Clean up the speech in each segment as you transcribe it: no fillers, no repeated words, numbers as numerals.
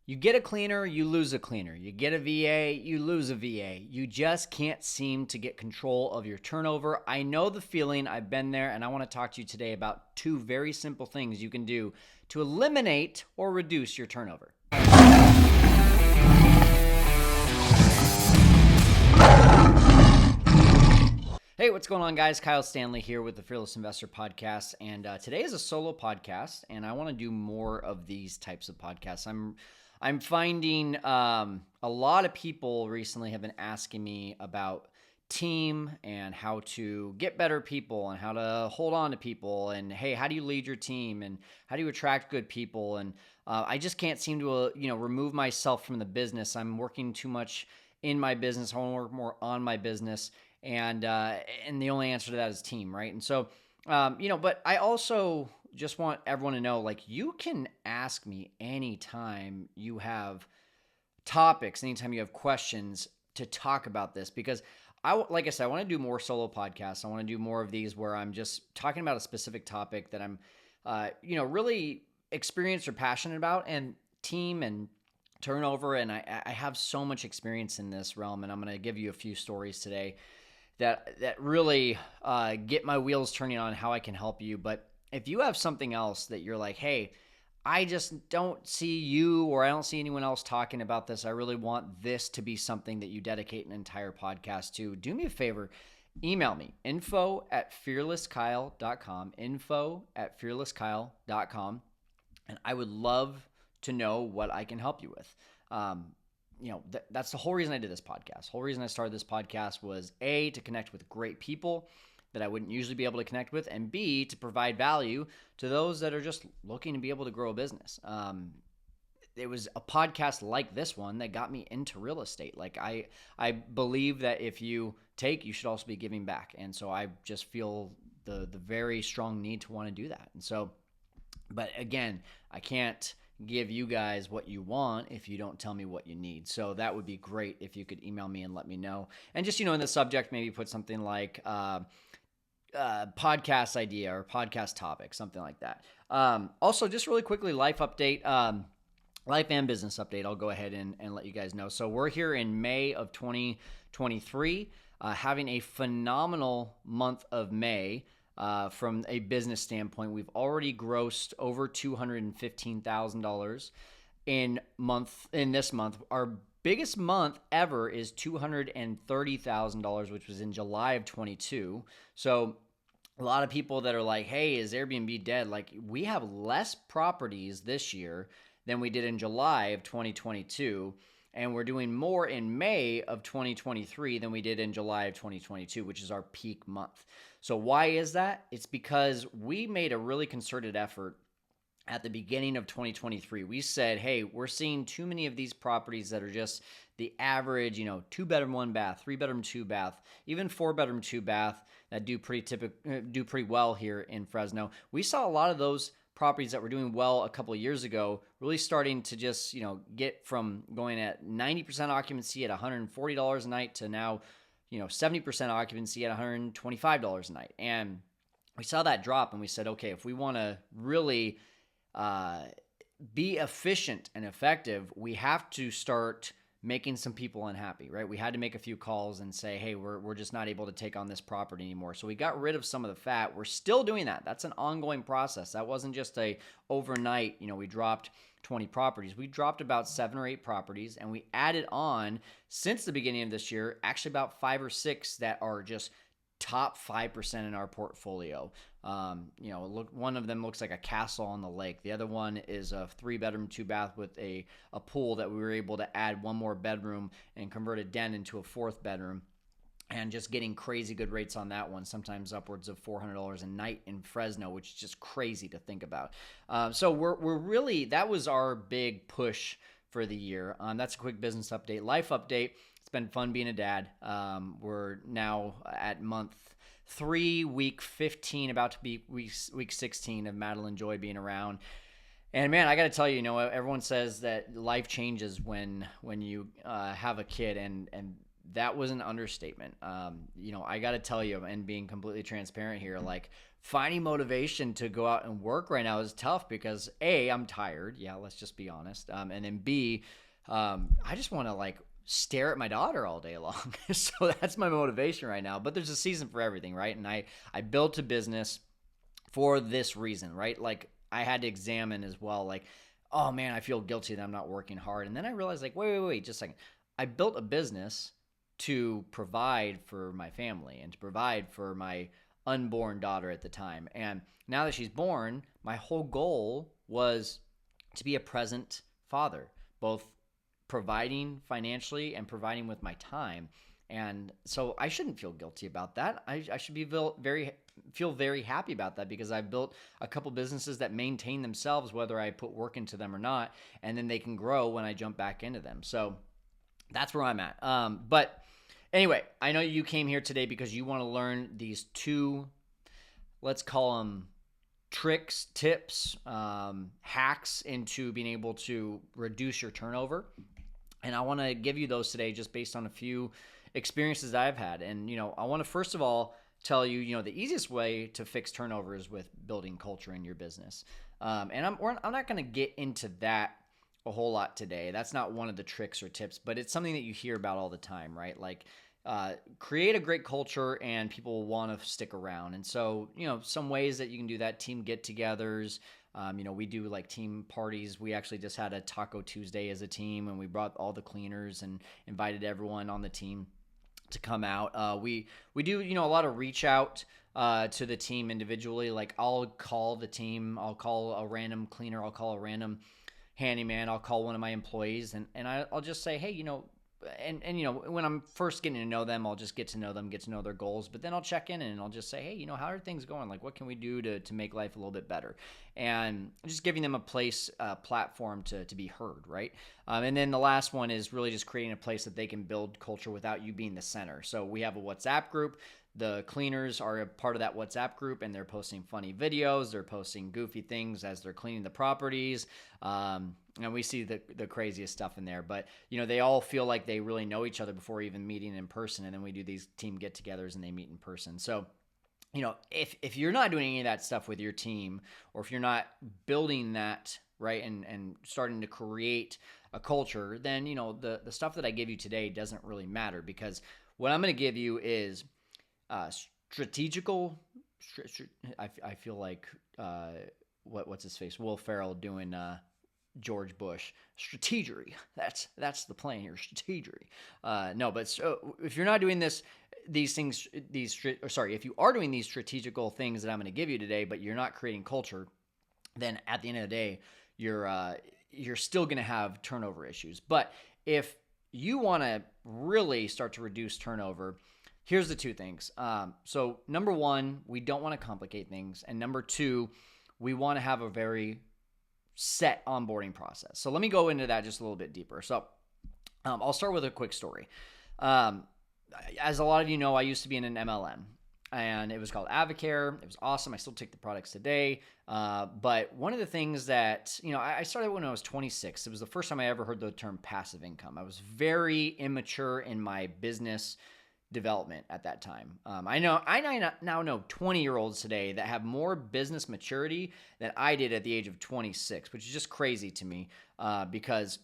You get a cleaner, you lose a cleaner. You get a VA, you lose a VA. You just can't seem to get control of your turnover. I know the feeling. I've been there, and I want to talk to you today about two very simple things you can do to eliminate or reduce your turnover. Hey, what's going on, guys? Kyle Stanley here with the Fearless Investor Podcast, and today is a solo podcast, and I want to do more of these types of podcasts. I'm finding a lot of people recently have been asking me about team and how to get better people and how to hold on to people, and hey, how do you lead your team and how do you attract good people? And I just can't seem to remove myself from the business. I'm working too much in my business. I want to work more on my business. And the only answer to that is team, right? And so, but I also just want everyone to know, like, you can ask me anytime you have topics, anytime you have questions to talk about this, because like I said, I want to do more solo podcasts. I want to do more of these where I'm just talking about a specific topic that I'm, really experienced or passionate about, and team and turnover. And I have so much experience in this realm, and I'm going to give you a few stories today that really get my wheels turning on how I can help you. But if you have something else that you're like, hey, I just don't see you or I don't see anyone else talking about this, I really want this to be something that you dedicate an entire podcast to, do me a favor, email me, info@fearlesskyle.com, info@fearlesskyle.com, and I would love to know what I can help you with. That's the whole reason I did this podcast. The whole reason I started this podcast was A, to connect with great people that I wouldn't usually be able to connect with, and B, to provide value to those that are just looking to be able to grow a business. It was a podcast like this one that got me into real estate. Like, I believe that if you take, you should also be giving back. And so I just feel the very strong need to want to do that. And so, but again, I can't give you guys what you want if you don't tell me what you need. So that would be great if you could email me and let me know. And just, in the subject, maybe put something like podcast idea or podcast topic, something like that. Also, just really quickly, life update, life and business update. I'll go ahead and let you guys know. So we're here in May of 2023, having a phenomenal month of May. From a business standpoint, we've already grossed over $215,000 in this month. Our biggest month ever is $230,000, which was in July of 22. So a lot of people that are like, hey, is Airbnb dead? Like, we have less properties this year than we did in July of 2022. And we're doing more in May of 2023 than we did in July of 2022, which is our peak month. So why is that? It's because we made a really concerted effort at the beginning of 2023. We said, hey, we're seeing too many of these properties that are just the average, 2-bedroom, 1-bath, 3-bedroom, 2-bath, even 4-bedroom, 2-bath that do pretty well here in Fresno. We saw a lot of those properties that were doing well a couple of years ago really starting to just, get from going at 90% occupancy at $140 a night to now, 70% occupancy at $125 a night. And we saw that drop, and we said, okay, if we want to really be efficient and effective, we have to start making some people unhappy, right? We had to make a few calls and say, hey, we're just not able to take on this property anymore. So we got rid of some of the fat. We're still doing that. That's an ongoing process. That wasn't just a overnight, we dropped 20 properties. We dropped about 7 or 8 properties, and we added on, since the beginning of this year, actually about 5 or 6 that are just top 5% in our portfolio. Look, one of them looks like a castle on the lake. The other one is a 3-bedroom, 2-bath with a pool that we were able to add one more bedroom and convert a den into a 4th bedroom. And just getting crazy good rates on that one, sometimes upwards of $400 a night in Fresno, which is just crazy to think about. So we're really, that was our big push for the year. That's a quick business update. Life update. It's been fun being a dad. We're now at month 3, week 15, about to be week 16 of Madeline Joy being around. And man, I got to tell you, everyone says that life changes when you have a kid, and that was an understatement. I got to tell you, and being completely transparent here, like finding motivation to go out and work right now is tough because A, I'm tired. Yeah, let's just be honest. And then B, I just want to like stare at my daughter all day long. So that's my motivation right now. But there's a season for everything, right? And I built a business for this reason, right? Like I had to examine as well, like, oh man, I feel guilty that I'm not working hard. And then I realized like, wait, just a second. I built a business to provide for my family and to provide for my unborn daughter at the time. And now that she's born, my whole goal was to be a present father, both providing financially and providing with my time. And so I shouldn't feel guilty about that. I should be feel very happy about that because I've built a couple businesses that maintain themselves, whether I put work into them or not, and then they can grow when I jump back into them. So that's where I'm at. But anyway, I know you came here today because you want to learn these two, let's call them tricks, tips, hacks into being able to reduce your turnover. And I want to give you those today just based on a few experiences I've had. And, I want to first of all tell you, the easiest way to fix turnover is with building culture in your business. And I'm not going to get into that a whole lot today. That's not one of the tricks or tips, but it's something that you hear about all the time, right? Like create a great culture and people will want to stick around. And so, some ways that you can do that, team get-togethers. We do like team parties. We actually just had a Taco Tuesday as a team, and we brought all the cleaners and invited everyone on the team to come out. We do, a lot of reach out to the team individually. Like I'll call the team, I'll call a random cleaner, I'll call a random handyman, I'll call one of my employees, and I'll just say, hey, when I'm first getting to know them, I'll just get to know them, get to know their goals. But then I'll check in and I'll just say, hey, how are things going? Like, what can we do to make life a little bit better? And just giving them a platform to be heard, right? And then the last one is really just creating a place that they can build culture without you being the center. So we have a WhatsApp group. The cleaners are a part of that WhatsApp group, and they're posting funny videos. They're posting goofy things as they're cleaning the properties. And we see the craziest stuff in there. But, they all feel like they really know each other before even meeting in person. And then we do these team get-togethers and they meet in person. So, if you're not doing any of that stuff with your team, or if you're not building that, right, and starting to create a culture, then, the stuff that I give you today doesn't really matter, because what I'm going to give you is strategical. I feel like what's his face, Will Ferrell doing George Bush. Strategery. That's the plan here. Strategery. No, but so if you're not doing these things, if you are doing these strategical things that I'm going to give you today, but you're not creating culture, then at the end of the day, you're still going to have turnover issues. But if you want to really start to reduce turnover, here's the two things. So number one, we don't want to complicate things. And number two, we want to have a very set onboarding process. So let me go into that just a little bit deeper. So I'll start with a quick story. As a lot of you know, I used to be in an MLM, and it was called Avocare. It was awesome. I still take the products today. But one of the things that, I started when I was 26. It was the first time I ever heard the term passive income. I was very immature in my business development at that time. I now know 20-year-olds today that have more business maturity than I did at the age of 26, which is just crazy to me, because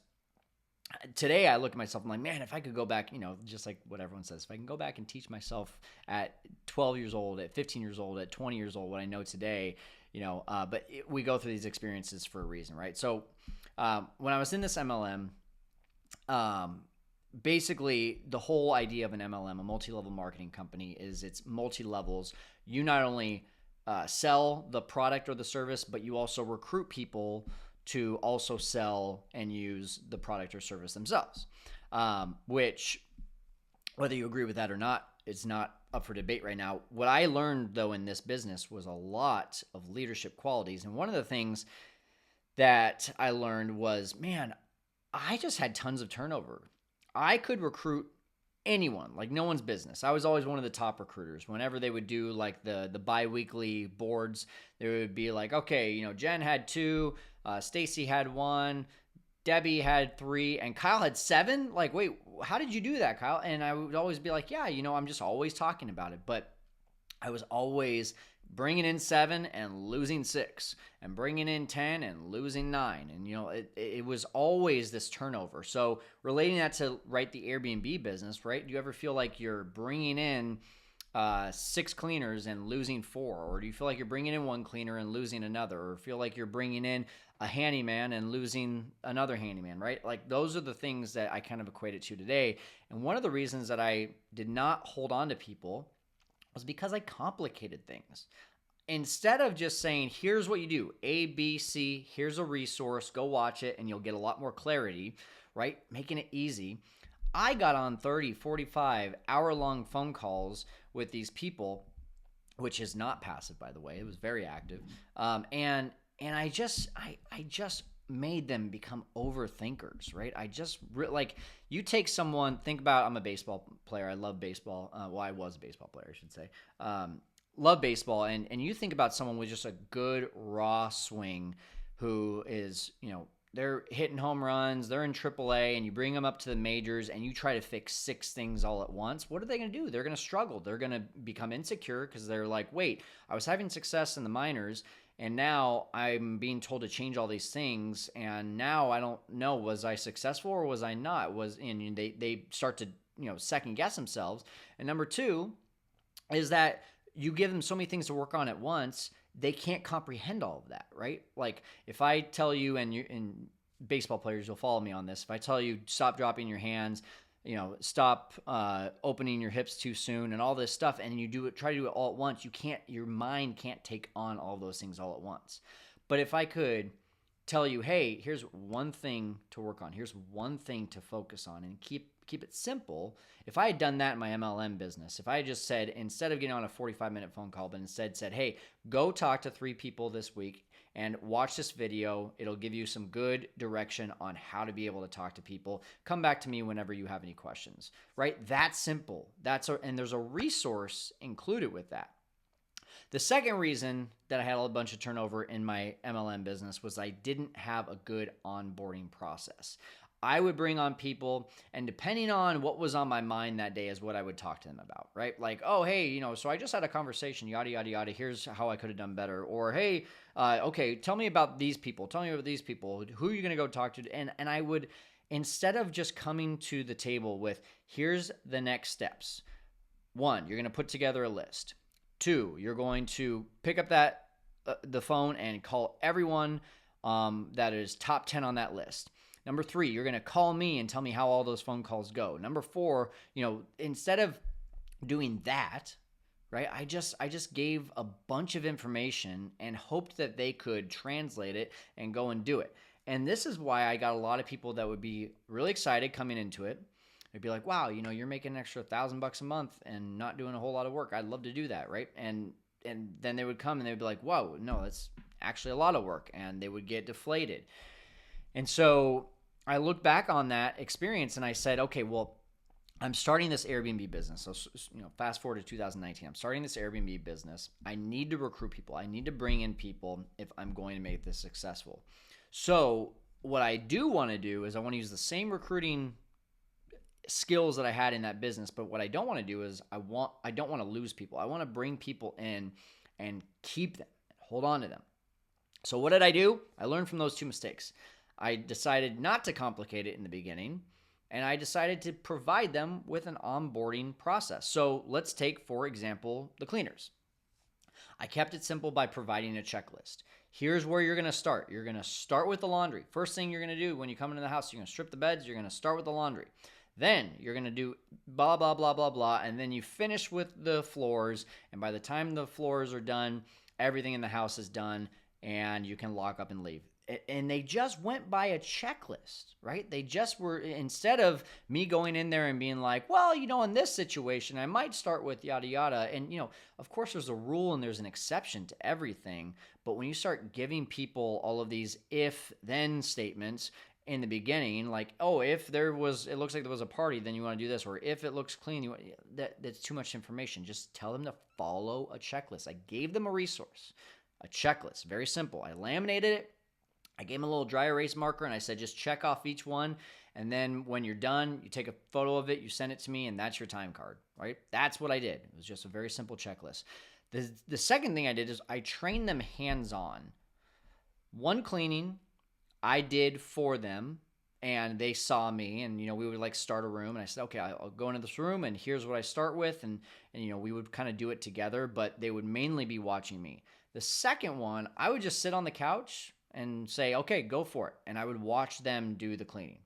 today I look at myself and I'm like, man, if I could go back, just like what everyone says, if I can go back and teach myself at 12 years old, at 15 years old, at 20 years old, what I know today, we go through these experiences for a reason, right? So when I was in this MLM, basically the whole idea of an MLM, a multi-level marketing company, is it's multi-levels. You not only sell the product or the service, but you also recruit people to also sell and use the product or service themselves, which, whether you agree with that or not, it's not up for debate right now. What I learned, though, in this business was a lot of leadership qualities. And one of the things that I learned was, man, I just had tons of turnover. I could recruit anyone, like no one's business. I was always one of the top recruiters. Whenever they would do like the bi-weekly boards, they would be like, okay, Jen had 2, Stacy had 1, Debbie had 3, and Kyle had 7. Like, wait, how did you do that, Kyle? And I would always be like, yeah, I'm just always talking about it. But I was always bringing in 7 and losing 6 and bringing in 10 and losing 9. And, it was always this turnover. So relating that to the Airbnb business, right? Do you ever feel like you're bringing in 6 cleaners and losing 4? Or do you feel like you're bringing in 1 cleaner and losing another? Or feel like you're bringing in a handyman and losing another handyman, right? Like those are the things that I kind of equate it to today. And one of the reasons that I did not hold on to people was because I complicated things. Instead of just saying, here's what you do, A, B, C, here's a resource, go watch it, and you'll get a lot more clarity, right? Making it easy. I got on 30, 45 hour-long phone calls with these people, which is not passive, by the way. It was very active. And I just made them become overthinkers, right? You take someone, think about, I'm a baseball player. I love baseball. I was a baseball player, I should say. Love baseball. And you think about someone with just a good raw swing who is, they're hitting home runs, they're in AAA, and you bring them up to the majors and you try to fix 6 things all at once. What are they going to do? They're going to struggle. They're going to become insecure because they're like, wait, I was having success in the minors, and now I'm being told to change all these things, and now I don't know, was I successful or was I not? And they start to second guess themselves. And number 2 is that you give them so many things to work on at once, they can't comprehend all of that, right? Like if I tell you, and baseball players, you'll follow me on this. If I tell you, stop dropping your hands, stop opening your hips too soon and all this stuff, and you try to do it all at once, your mind can't take on all those things all at once. But if I could tell you, hey, here's one thing to work on, here's one thing to focus on, and keep it simple. If I had done that in my MLM business, if I had just said, instead of getting on a 45-minute phone call, but instead said, hey, go talk to 3 people this week and watch this video. It'll give you some good direction on how to be able to talk to people. Come back to me whenever you have any questions, right? That's simple. And there's a resource included with that. The second reason that I had a bunch of turnover in my MLM business was I didn't have a good onboarding process. I would bring on people, and depending on what was on my mind that day is what I would talk to them about, right? Like, oh, hey, so I just had a conversation, yada, yada, yada. Here's how I could have done better. Or, hey, okay, tell me about these people. Tell me about these people. Who are you going to go talk to? And I would, instead of just coming to the table with, here's the next steps. 1, you're going to put together a list. 2, you're going to pick up the phone and call everyone that is top 10 on that list. Number 3, you're going to call me and tell me how all those phone calls go. Number 4, instead of doing that, right, I just gave a bunch of information and hoped that they could translate it and go and do it. And this is why I got a lot of people that would be really excited coming into it. They'd be like, wow, you're making an extra $1,000 a month and not doing a whole lot of work. I'd love to do that, right? And then they would come and they'd be like, whoa, no, that's actually a lot of work. And they would get deflated. And so I look back on that experience and I said, okay, well, I'm starting this Airbnb business. So, fast forward to 2019, I'm starting this Airbnb business. I need to recruit people. I need to bring in people if I'm going to make this successful. So what I do want to do is I want to use the same recruiting skills that I had in that business. But what I don't want to do is I don't want to lose people. I want to bring people in and keep them, hold on to them. So what did I do? I learned from those 2 mistakes. I decided not to complicate it in the beginning, and I decided to provide them with an onboarding process. So let's take, for example, the cleaners. I kept it simple by providing a checklist. Here's where you're going to start. You're going to start with the laundry. First thing you're going to do when you come into the house, you're going to strip the beds. You're going to start with the laundry. Then you're going to do blah, blah, blah, blah, blah, and then you finish with the floors, and by the time the floors are done, everything in the house is done, and you can lock up and leave. And they just went by a checklist, right? They just were, instead of me going in there and being like, well, in this situation, I might start with yada, yada. And, of course there's a rule and there's an exception to everything. But when you start giving people all of these if-then statements in the beginning, like, oh, if it looks like there was a party, then you want to do this. Or if it looks clean, that's too much information. Just tell them to follow a checklist. I gave them a resource, a checklist, very simple. I laminated it. I gave him a little dry erase marker and I said, just check off each one. And then when you're done, you take a photo of it, you send it to me, and that's your time card, right? That's what I did. It was just a very simple checklist. The second thing I did is I trained them hands-on. One cleaning I did for them, and they saw me, and we would like start a room, and I said, okay, I'll go into this room, and here's what I start with, and we would kind of do it together, but they would mainly be watching me. The second one, I would just sit on the couch and say, okay, go for it, and I would watch them do the cleaning.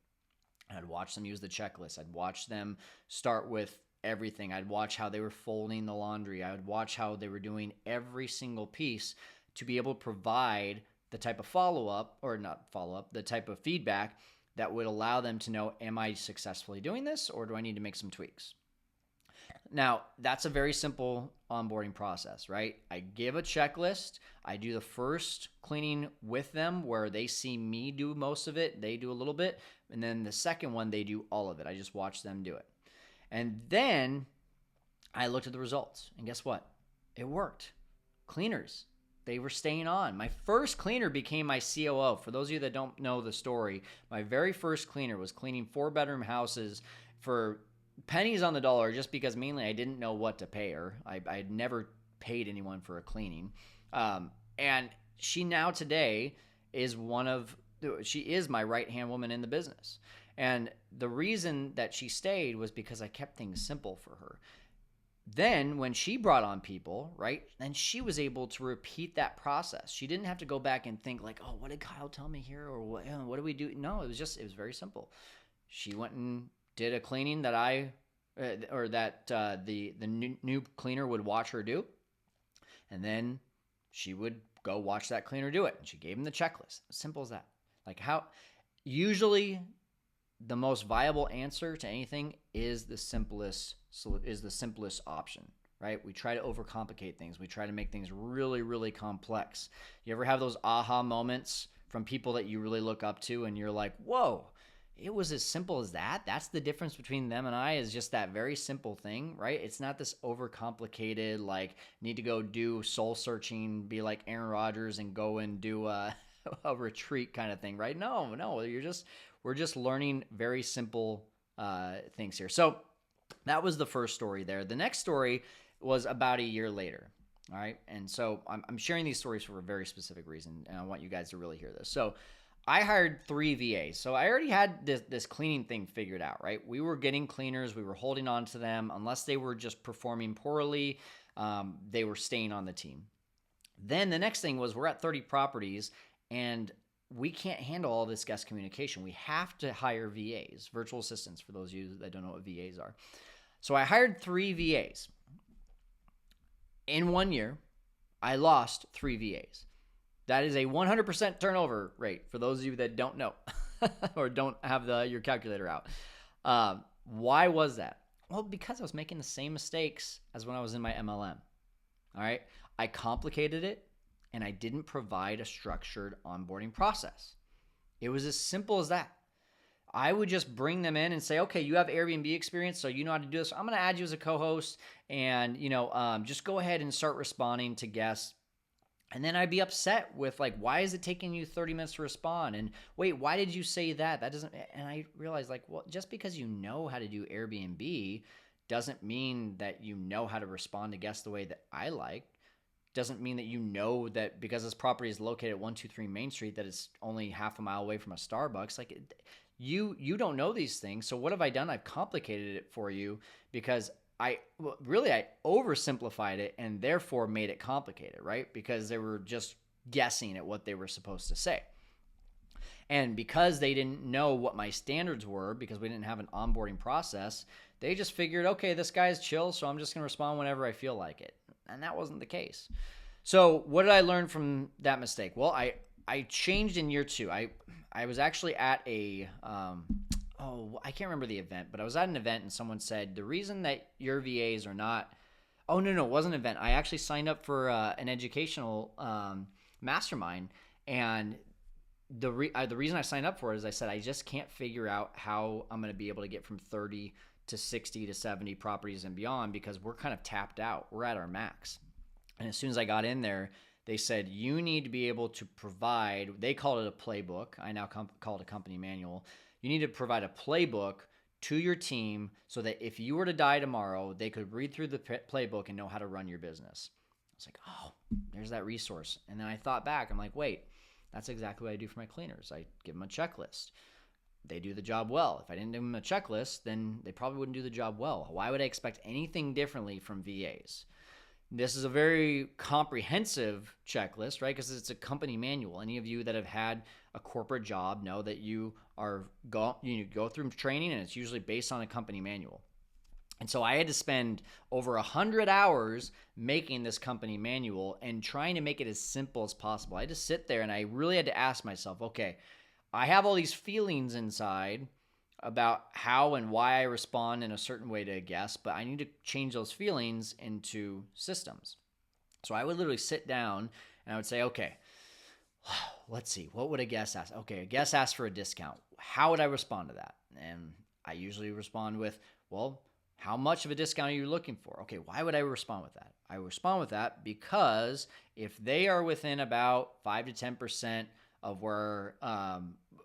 I'd watch them use the checklist. I'd watch them start with everything. I'd watch how they were folding the laundry. I would watch how they were doing every single piece to be able to provide the type of follow-up, or not follow-up, the type of feedback that would allow them to know, am I successfully doing this, or do I need to make some tweaks? Now, that's a very simple onboarding process, right? I give a checklist. I do the first cleaning with them where they see me do most of it. They do a little bit. And then the second one, they do all of it. I just watch them do it. And then I looked at the results. And guess what? It worked. Cleaners, they were staying on. My first cleaner became my COO. For those of you that don't know the story, my very first cleaner was cleaning 4-bedroom houses for pennies on the dollar, just because mainly I didn't know what to pay her. I had never paid anyone for a cleaning. And she now today is she is my right-hand woman in the business. And the reason that she stayed was because I kept things simple for her. Then when she brought on people, right, then she was able to repeat that process. She didn't have to go back and think like, oh, what did Kyle tell me here? Or what do we do? No, it was very simple. She went and did a cleaning that the new cleaner would watch her do. And then she would go watch that cleaner do it. And she gave him the checklist. Simple as that. Like usually the most viable answer to anything is the simplest option, right? We try to overcomplicate things. We try to make things really, really complex. You ever have those aha moments from people that you really look up to and you're like, whoa, it was as simple as that? That's the difference between them and I, is just that very simple thing, right? It's not this overcomplicated, like, need to go do soul searching, be like Aaron Rodgers and go and do a retreat kind of thing, right? No, we're just learning very simple things here. So that was the first story there. The next story was about a year later. All right. And so I'm sharing these stories for a very specific reason, and I want you guys to really hear this. So I hired 3 VAs. So I already had this cleaning thing figured out, right? We were getting cleaners. We were holding on to them. Unless they were just performing poorly, they were staying on the team. Then the next thing was, we're at 30 properties, and we can't handle all this guest communication. We have to hire VAs, virtual assistants, for those of you that don't know what VAs are. So I hired 3 VAs. In 1 year, I lost 3 VAs. That is a 100% turnover rate, for those of you that don't know or don't have your calculator out. Why was that? Well, because I was making the same mistakes as when I was in my MLM. All right. I complicated it, and I didn't provide a structured onboarding process. It was as simple as that. I would just bring them in and say, okay, you have Airbnb experience, so you know how to do this. I'm going to add you as a co-host, and just go ahead and start responding to guests. And then I'd be upset with, like, why is it taking you 30 minutes to respond? And wait, why did you say that? That doesn't, and I realized, like, well, just because you know how to do Airbnb doesn't mean that you know how to respond to guests the way that I like. Doesn't mean that you know that because this property is located at 123 Main Street that it's only half a mile away from a Starbucks. Like, you don't know these things. So what have I done? I've complicated it for you because I oversimplified it and therefore made it complicated, right? Because they were just guessing at what they were supposed to say. And because they didn't know what my standards were, because we didn't have an onboarding process, they just figured, okay, this guy's chill, so I'm just going to respond whenever I feel like it. And that wasn't the case. So what did I learn from that mistake? Well, I changed in year 2. I was actually at a I can't remember the event, but I was at an event and someone said, the reason that your VAs are not, no, it wasn't an event. I actually signed up for an educational mastermind, and the reason I signed up for it is I said, I just can't figure out how I'm going to be able to get from 30 to 60 to 70 properties and beyond, because we're kind of tapped out. We're at our max. And as soon as I got in there, they said you need to be able to provide, they called it a playbook. I now call it a company manual. You need to provide a playbook to your team so that if you were to die tomorrow, they could read through the playbook and know how to run your business. I was like, oh, there's that resource. And then I thought back, I'm like, wait, that's exactly what I do for my cleaners. I give them a checklist. They do the job well. If I didn't give them a checklist, then they probably wouldn't do the job well. Why would I expect anything differently from VAs? This is a very comprehensive checklist, right? Because it's a company manual. Any of you that have had a corporate job know that you go through training, and it's usually based on a company manual. And so I had to spend over 100 hours making this company manual and trying to make it as simple as possible. I had to sit there and I really had to ask myself, okay, I have all these feelings inside about how and why I respond in a certain way to a guest, but I need to change those feelings into systems. So I would literally sit down and I would say, okay, let's see, what would a guest ask? Okay, a guest asked for a discount. How would I respond to that? And I usually respond with, well, how much of a discount are you looking for? Okay, why would I respond with that? I respond with that because if they are within about 5 to 10% of where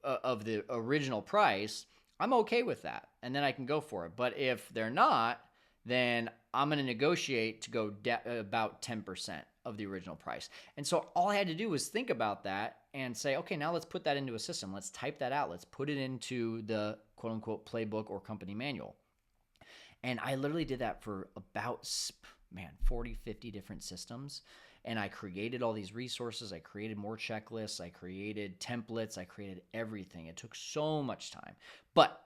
of the original price, I'm okay with that, and then I can go for it. But if they're not, then I'm going to negotiate to go about 10% of the original price. And so all I had to do was think about that and say, okay, now let's put that into a system. Let's type that out. Let's put it into the quote unquote playbook or company manual. And I literally did that for about, 40, 50 different systems. And I created all these resources. I created more checklists. I created templates. I created everything. It took so much time. But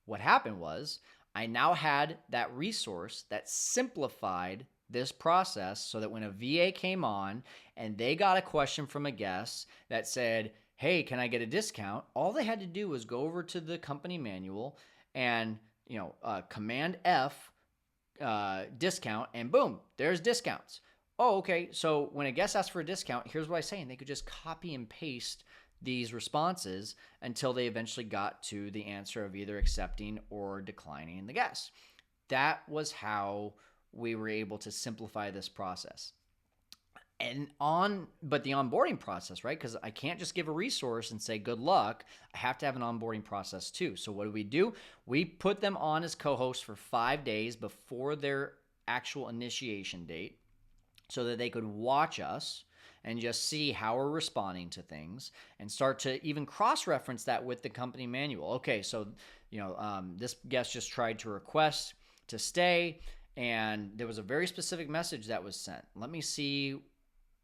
what happened was I now had that resource that simplified this process so that when a VA came on and they got a question from a guest that said, hey, can I get a discount? All they had to do was go over to the company manual and Command F discount, and boom, there's discounts. Oh, okay. So when a guest asks for a discount, here's what I say, and they could just copy and paste these responses until they eventually got to the answer of either accepting or declining the guest. That was how we were able to simplify this process. But the onboarding process, right? Because I can't just give a resource and say, good luck. I have to have an onboarding process too. So what do? We put them on as co-hosts for 5 days before their actual initiation date so that they could watch us and just see how we're responding to things and start to even cross-reference that with the company manual. Okay, so, this guest just tried to request to stay, and there was a very specific message that was sent. Let me see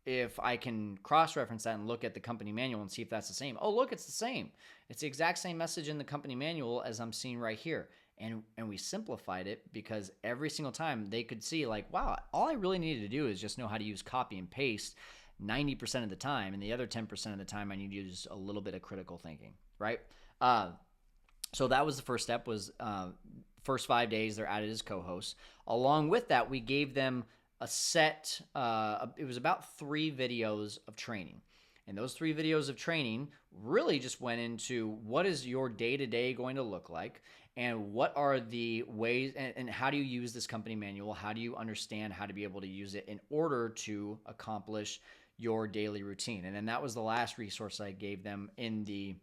if I can cross-reference that and look at the company manual and see if that's the same. Oh, look, it's the same. It's the exact same message in the company manual as I'm seeing right here. And we simplified it because every single time they could see like, wow, all I really needed to do is just know how to use copy and paste 90% of the time. And the other 10% of the time, I need to use a little bit of critical thinking, right? So that was the first step was first 5 days, they're added as co-hosts. Along with that, we gave them a set, it was about 3 videos of training. And those 3 videos of training really just went into what is your day-to-day going to look like and what are the ways and how do you use this company manual? How do you understand how to be able to use it in order to accomplish your daily routine? And then that was the last resource I gave them in the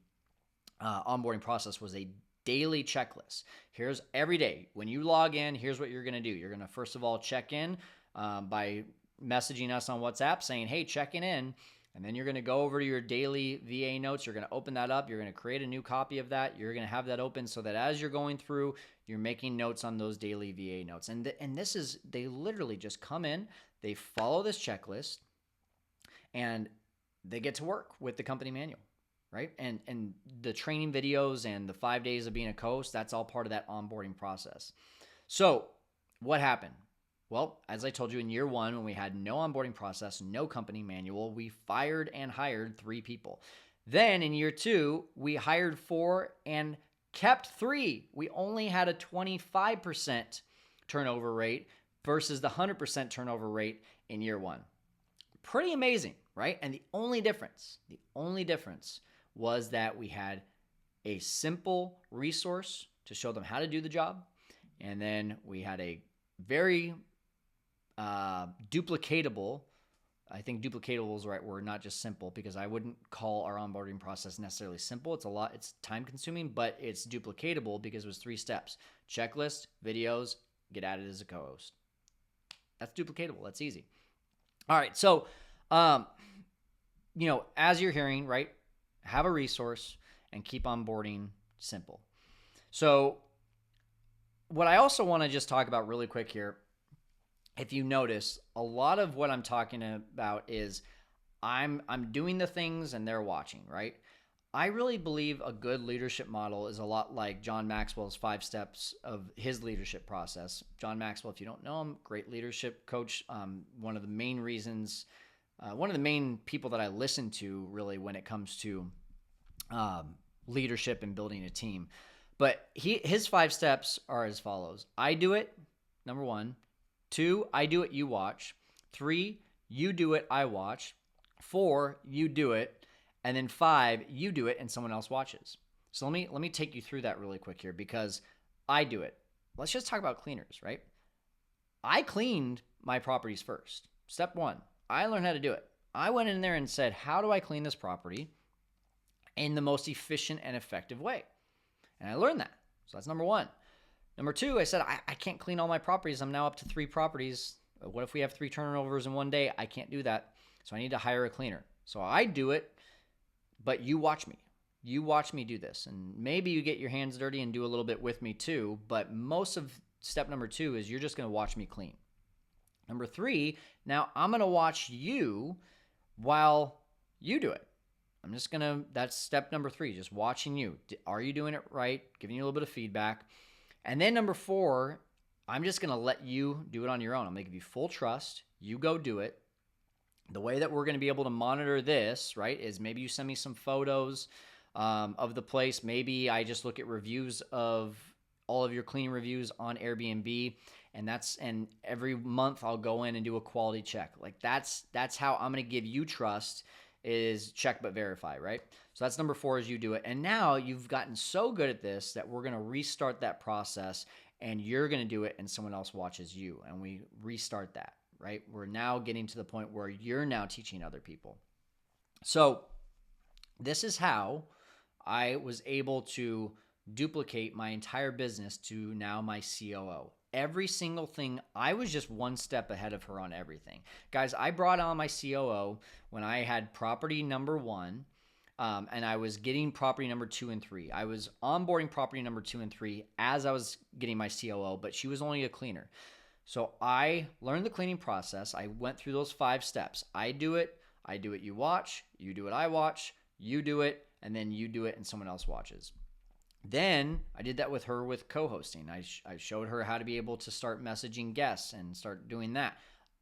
onboarding process was a daily checklist. Here's every day. When you log in, here's what you're going to do. You're going to first of all check in by messaging us on WhatsApp saying, hey, checking in. And then you're going to go over to your daily VA notes. You're going to open that up. You're going to create a new copy of that. You're going to have that open so that as you're going through, you're making notes on those daily VA notes. And this is, they literally just come in, they follow this checklist, and they get to work with the company manual, right? And the training videos and the 5 days of being a co-host, that's all part of that onboarding process. So what happened? Well, as I told you, in year 1, when we had no onboarding process, no company manual, we fired and hired 3 people. Then in year 2, we hired 4 and kept 3. We only had a 25% turnover rate versus the 100% turnover rate in year 1. Pretty amazing, right? And the only difference was that we had a simple resource to show them how to do the job. And then we had a very duplicatable I think duplicatable is the right word, not just simple, because I wouldn't call our onboarding process necessarily simple. It's time consuming, but it's duplicatable because it was 3 steps: checklist, videos, get added as a co-host. That's duplicatable. That's easy. All right. So, as you're hearing, right, have a resource and keep onboarding simple. So what I also want to just talk about really quick here, if you notice, a lot of what I'm talking about is I'm doing the things and they're watching, right? I really believe a good leadership model is a lot like John Maxwell's 5 steps of his leadership process. John Maxwell, if you don't know him, great leadership coach. One of the main reasons, one of the main people that I listen to really when it comes to leadership and building a team. But his 5 steps are as follows. I do it, number 1. 2, I do it, you watch. 3, you do it, I watch. 4, you do it. And then 5, you do it and someone else watches. So let me take you through that really quick here, because I do it. Let's just talk about cleaners, right? I cleaned my properties first. Step 1, I learned how to do it. I went in there and said, how do I clean this property in the most efficient and effective way? And I learned that. So that's number 1. Number 2, I said, I can't clean all my properties. I'm now up to 3 properties. What if we have 3 turnovers in one day? I can't do that. So I need to hire a cleaner. So I do it, but you watch me. You watch me do this. And maybe you get your hands dirty and do a little bit with me too, but most of step number 2 is you're just going to watch me clean. Number 3, now I'm going to watch you while you do it. That's step number 3, just watching you. Are you doing it right? Giving you a little bit of feedback. And then number 4, I'm just going to let you do it on your own. I'm going to give you full trust. You go do it. The way that we're going to be able to monitor this, right, is maybe you send me some photos of the place. Maybe I just look at reviews of all of your cleaning reviews on Airbnb. And every month I'll go in and do a quality check. Like that's how I'm going to give you trust, is check but verify, right? So that's number 4, is you do it. And now you've gotten so good at this that we're going to restart that process, and you're going to do it and someone else watches you, and we restart that, right? We're now getting to the point where you're now teaching other people. So this is how I was able to duplicate my entire business to now my COO. Every single thing, I was just 1 step ahead of her on everything. Guys, I brought on my COO when I had property number 1, and I was getting property number 2 and 3. I was onboarding property number 2 and 3 as I was getting my COO, but she was only a cleaner. So I learned the cleaning process. I went through those 5 steps. I do it, you watch, you do it, I watch, you do it, and then you do it and someone else watches. Then I did that with her with co-hosting. I showed her how to be able to start messaging guests and start doing that.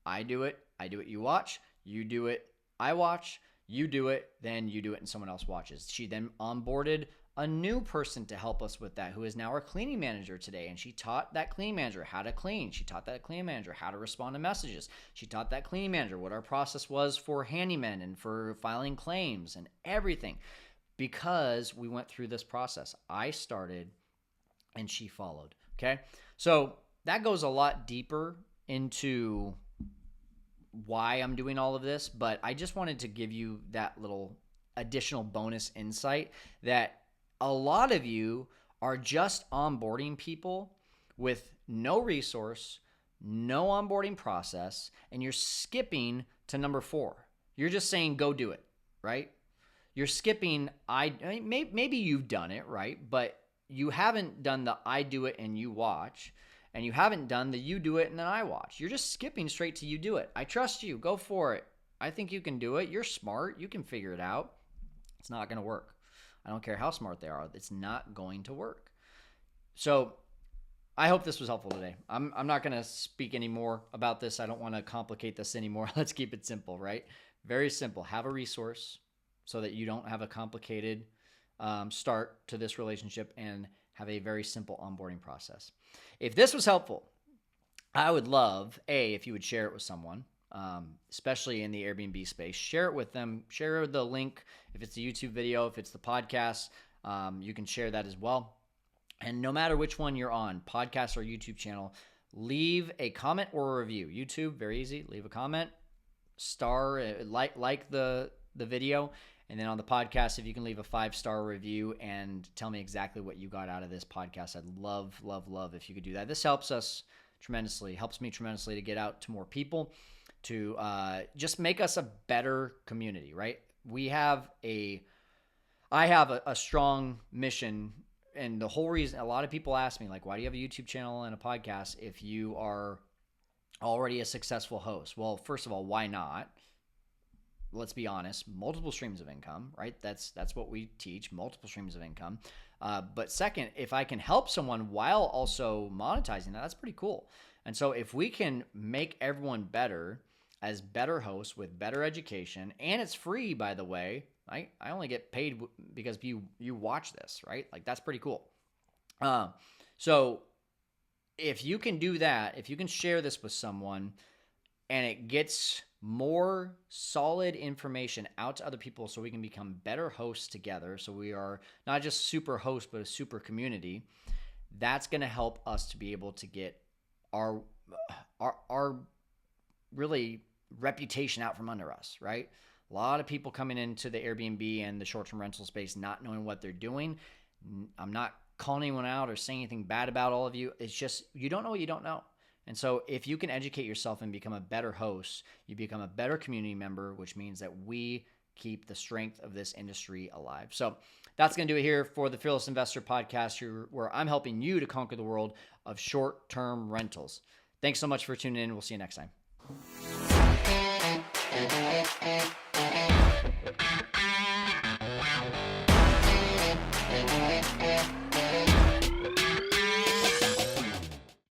I do it, you watch, you do it, I watch, you do it, then you do it and someone else watches. She then onboarded a new person to help us with that, who is now our cleaning manager today. And she taught that cleaning manager how to clean. She taught that cleaning manager how to respond to messages. She taught that cleaning manager what our process was for handymen and for filing claims and everything. Because we went through this process. I started and she followed. Okay. So that goes a lot deeper into why I'm doing all of this, but I just wanted to give you that little additional bonus insight that a lot of you are just onboarding people with no resource, no onboarding process, and you're skipping to number 4. You're just saying, go do it, right? You're skipping, maybe you've done it, right? But you haven't done the I do it and you watch, and you haven't done the you do it and then I watch. You're just skipping straight to you do it. I trust you. Go for it. I think you can do it. You're smart. You can figure it out. It's not going to work. I don't care how smart they are. It's not going to work. So I hope this was helpful today. I'm not going to speak anymore about this. I don't want to complicate this anymore. Let's keep it simple, right? Very simple. Have a resource so that you don't have a complicated start to this relationship, and have a very simple onboarding process. If this was helpful, I would love, if you would share it with someone, especially in the Airbnb space. Share it with them. Share the link. If it's a YouTube video, if it's the podcast, you can share that as well. And no matter which one you're on, podcast or YouTube channel, leave a comment or a review. YouTube, very easy. Leave a comment. star, like the video. And then on the podcast, if you can leave a 5-star review and tell me exactly what you got out of this podcast, I'd love if you could do that. This helps us tremendously, helps me tremendously to get out to more people, to just make us a better community, right? I have a strong mission, and the whole reason, a lot of people ask me, like, why do you have a YouTube channel and a podcast if you are already a successful host? Well, first of all, why not? Let's be honest, multiple streams of income, right? That's what we teach, multiple streams of income. But second, if I can help someone while also monetizing that's pretty cool. And so if we can make everyone better as better hosts with better education, and it's free, by the way, I only get paid because you watch this, right? Like, that's pretty cool. So if you can do that, if you can share this with someone and it gets more solid information out to other people so we can become better hosts together, so we are not just super hosts but a super community, that's going to help us to be able to get our really reputation out from under us, right? A lot of people coming into the Airbnb and the short-term rental space not knowing what they're doing. I'm not calling anyone out or saying anything bad about all of you. It's just, you don't know what you don't know. And so if you can educate yourself and become a better host, you become a better community member, which means that we keep the strength of this industry alive. So that's going to do it here for the Fearless Investor Podcast, where I'm helping you to conquer the world of short-term rentals. Thanks so much for tuning in. We'll see you next time.